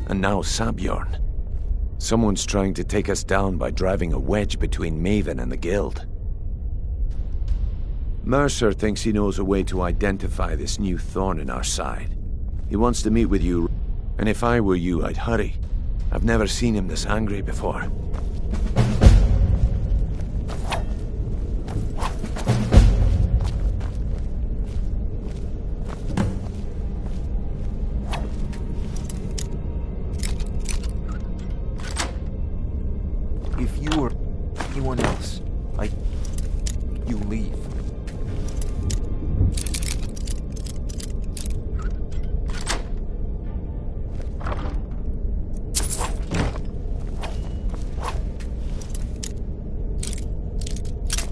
and now Sabjorn. Someone's trying to take us down by driving a wedge between Maven and the guild. Mercer thinks he knows a way to identify this new thorn in our side. He wants to meet with you, and if I were you, I'd hurry. I've never seen him this angry before. If you were... anyone else, you leave.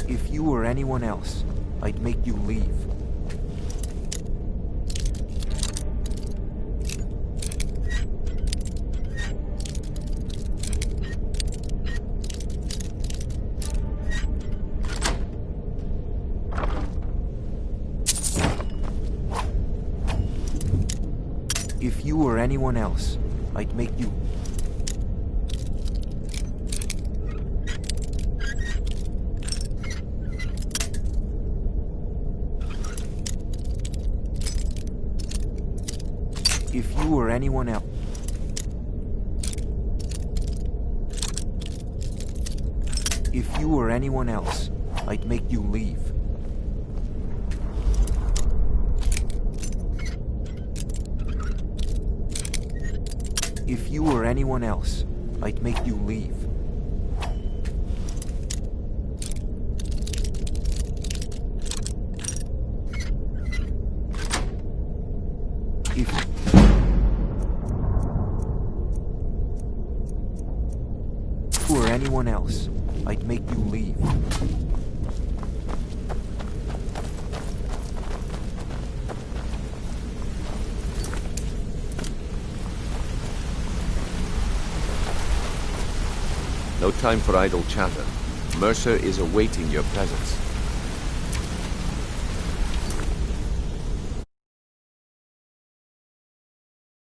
If you were anyone else, I'd make you leave. If you were anyone else, I'd make you... If you were anyone else... If you were anyone else, I'd make you leave. If you were anyone else, I'd make you leave. If you were anyone else, I'd make you leave. No time for idle chatter. Mercer is awaiting your presence.